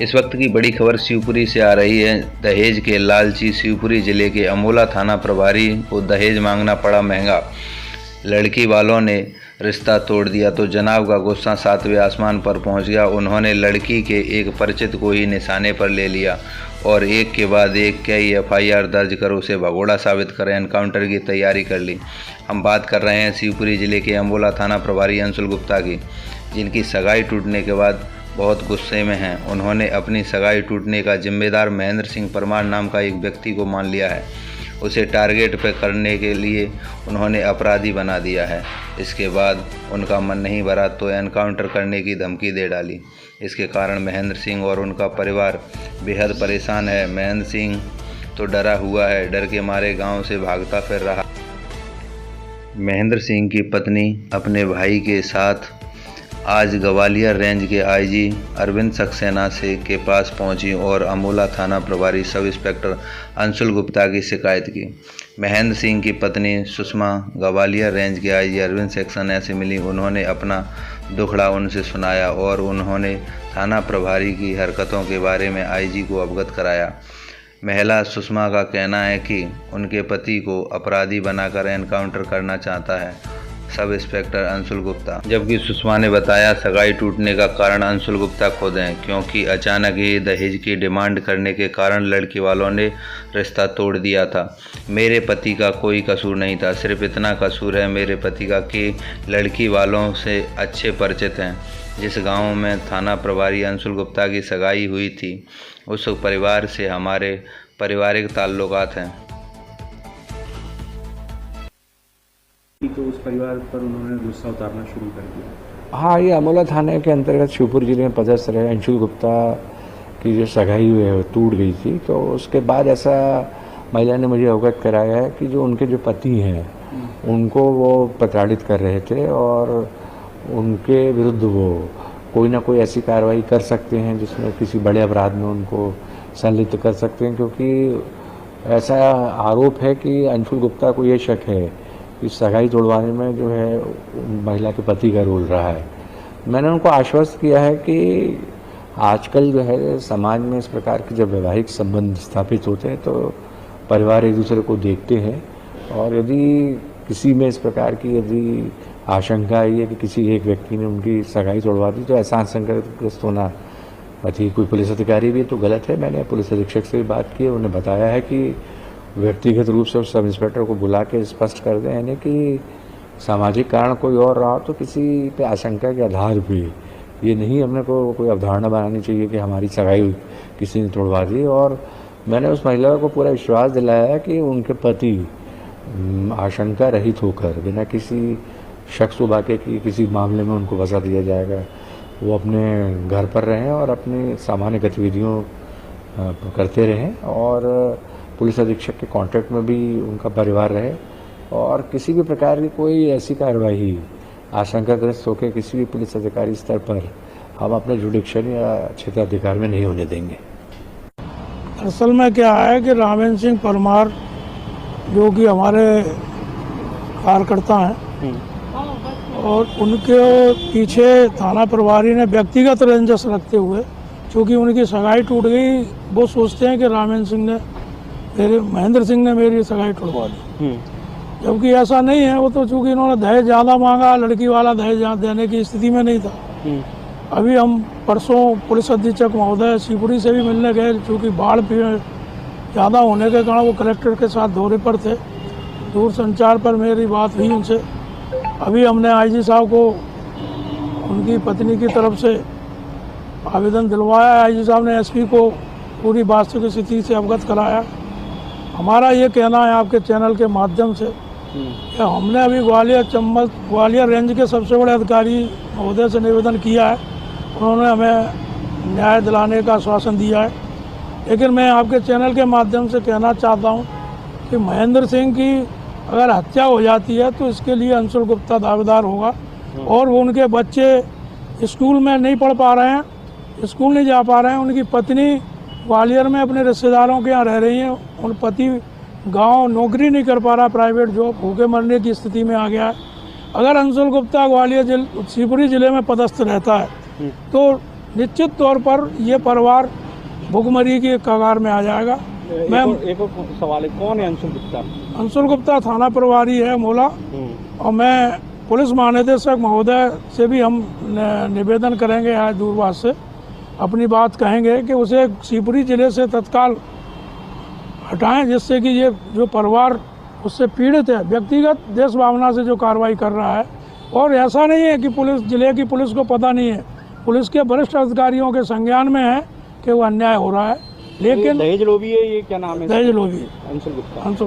इस वक्त की बड़ी खबर शिवपुरी से आ रही है। दहेज के लालची शिवपुरी जिले के अमोला थाना प्रभारी को दहेज मांगना पड़ा महंगा। लड़की वालों ने रिश्ता तोड़ दिया तो जनाब का गुस्सा सातवें आसमान पर पहुंच गया। उन्होंने लड़की के एक परिचित को ही निशाने पर ले लिया और एक के बाद एक कई एफआईआर दर्ज कर उसे भगोड़ा साबित कर एनकाउंटर की तैयारी कर ली। हम बात कर रहे हैं शिवपुरी जिले के अमोला थाना प्रभारी अंशुल गुप्ता की, जिनकी सगाई टूटने के बाद बहुत गुस्से में हैं। उन्होंने अपनी सगाई टूटने का जिम्मेदार महेंद्र सिंह परमार नाम का एक व्यक्ति को मान लिया है। उसे टारगेट पर करने के लिए उन्होंने अपराधी बना दिया है। इसके बाद उनका मन नहीं भरा तो एनकाउंटर करने की धमकी दे डाली। इसके कारण महेंद्र सिंह और उनका परिवार बेहद परेशान है। महेंद्र सिंह तो डरा हुआ है, डर के मारे गांव से भागता फिर रहा। महेंद्र सिंह की पत्नी अपने भाई के साथ आज ग्वालियर रेंज के आईजी अरविंद सक्सेना के पास पहुंची और अमोला थाना प्रभारी सब इंस्पेक्टर अंशुल गुप्ता की शिकायत की। महेंद्र सिंह की पत्नी सुषमा ग्वालियर रेंज के आईजी अरविंद सक्सेना से मिली। उन्होंने अपना दुखड़ा उनसे सुनाया और उन्होंने थाना प्रभारी की हरकतों के बारे में आईजी को अवगत कराया। महिला सुषमा का कहना है कि उनके पति को अपराधी बनाकर एनकाउंटर करना चाहता है सब इंस्पेक्टर अंशुल गुप्ता, जबकि सुषमा ने बताया सगाई टूटने का कारण अंशुल गुप्ता खुद हैं, क्योंकि अचानक ही दहेज की डिमांड करने के कारण लड़की वालों ने रिश्ता तोड़ दिया था। मेरे पति का कोई कसूर नहीं था, सिर्फ इतना कसूर है मेरे पति का कि लड़की वालों से अच्छे परिचित हैं। जिस गांव में थाना प्रभारी अंशुल गुप्ता की सगाई हुई थी उस परिवार से हमारे पारिवारिक ताल्लुकात हैं। तो उस परिवार पर उन्होंने गुस्सा उतारना शुरू कर दिया। हाँ, ये अमोला थाने के अंतर्गत शिवपुरी जिले में पदस्थ रहे अंशुल गुप्ता की जो सगाई हुई है टूट गई थी, तो उसके बाद ऐसा महिला ने मुझे अवगत कराया है कि जो उनके जो पति हैं उनको वो प्रताड़ित कर रहे थे और उनके विरुद्ध वो कोई ना कोई ऐसी कार्रवाई कर सकते हैं जिसमें किसी बड़े अपराध में उनको संलिप्त कर सकते हैं, क्योंकि ऐसा आरोप है कि अंशुल गुप्ता को ये शक है कि सगाई तोड़वाने में जो है महिला के पति का रोल रहा है। मैंने उनको आश्वस्त किया है कि आजकल जो है समाज में इस प्रकार के जब वैवाहिक संबंध स्थापित होते हैं तो परिवार एक दूसरे को देखते हैं और यदि किसी में इस प्रकार की यदि आशंका आई है कि किसी एक व्यक्ति ने उनकी सगाई तोड़वा दी तो ऐसा आशंकाग्रस्त होना पति कोई पुलिस अधिकारी भी तो गलत है। मैंने पुलिस अधीक्षक से भी बात की, उन्हें बताया है कि व्यक्तिगत रूप से उस सब इंस्पेक्टर को बुला के स्पष्ट कर दें यानी कि सामाजिक कारण कोई और रहा तो किसी पे आशंका के आधार पे ये नहीं हमने को कोई अवधारणा बनानी चाहिए कि हमारी सगाई किसी ने तोड़वा दी। और मैंने उस महिला को पूरा विश्वास दिलाया है कि उनके पति आशंका रहित होकर बिना किसी शक शुबा की किसी मामले में उनको फंसा दिया जाएगा। वो अपने घर पर रहें और अपनी सामान्य गतिविधियों करते रहें और पुलिस अधीक्षक के कांटेक्ट में भी उनका परिवार रहे और किसी भी प्रकार की कोई ऐसी कार्रवाई आशंकाग्रस्त होकर किसी भी पुलिस अधिकारी स्तर पर हम अपने जुडिक्शन या क्षेत्राधिकार में नहीं होने देंगे। असल में क्या है कि रामेंद्र सिंह परमार जो कि हमारे कार्यकर्ता हैं और उनके पीछे थाना प्रभारी ने व्यक्तिगत रंजिश रखते हुए, चूँकि उनकी सगाई टूट गई, वो सोचते हैं कि महेंद्र सिंह ने मेरी सगाई तोड़वा दी, जबकि ऐसा नहीं है। वो तो चूँकि इन्होंने दहेज ज़्यादा मांगा, लड़की वाला दहेज देने की स्थिति में नहीं था। अभी हम परसों पुलिस अधीक्षक महोदय शिवपुरी से भी मिलने गए, चूँकि बाढ़ ज़्यादा होने के कारण वो कलेक्टर के साथ दौरे पर थे। दूर संचार पर मेरी बात हुई उनसे। अभी हमने आईजी साहब को उनकी पत्नी की तरफ से आवेदन दिलवाया। आईजी साहब ने एसपी को पूरी वास्तविक स्थिति से अवगत कराया। हमारा ये कहना है आपके चैनल के माध्यम से कि हमने अभी ग्वालियर रेंज के सबसे बड़े अधिकारी महोदय से निवेदन किया है, उन्होंने हमें न्याय दिलाने का आश्वासन दिया है। लेकिन मैं आपके चैनल के माध्यम से कहना चाहता हूँ कि महेंद्र सिंह की अगर हत्या हो जाती है तो इसके लिए अंशुल गुप्ता दावेदार होगा और वो उनके बच्चे स्कूल में नहीं पढ़ पा रहे हैं, स्कूल नहीं जा पा रहे हैं। उनकी पत्नी ग्वालियर में अपने रिश्तेदारों के यहाँ रह रही हैं, उन पति गांव नौकरी नहीं कर पा रहा, प्राइवेट जॉब, भूखे मरने की स्थिति में आ गया है। अगर अंशुल गुप्ता ग्वालियर शिवपुरी जिले में पदस्थ रहता है तो निश्चित तौर पर ये परिवार भुखमरी की कगार में आ जाएगा। मैं एक और सवाल है, कौन है अंशुल गुप्ता? अंशुल गुप्ता थाना प्रभारी है मोला, और मैं पुलिस महानिदेशक महोदय से भी हम निवेदन करेंगे आज दूरभाष से, अपनी बात कहेंगे कि उसे शिवपुरी जिले से तत्काल हटाएं, जिससे कि ये जो परिवार उससे पीड़ित है, व्यक्तिगत देश भावना से जो कार्रवाई कर रहा है। और ऐसा नहीं है कि पुलिस, जिले की पुलिस को पता नहीं है, पुलिस के वरिष्ठ अधिकारियों के संज्ञान में है कि वो अन्याय हो रहा है। लेकिन दहेज लोभी है, ये क्या नाम है? दहेज लोभी अंशुल गुप्ता।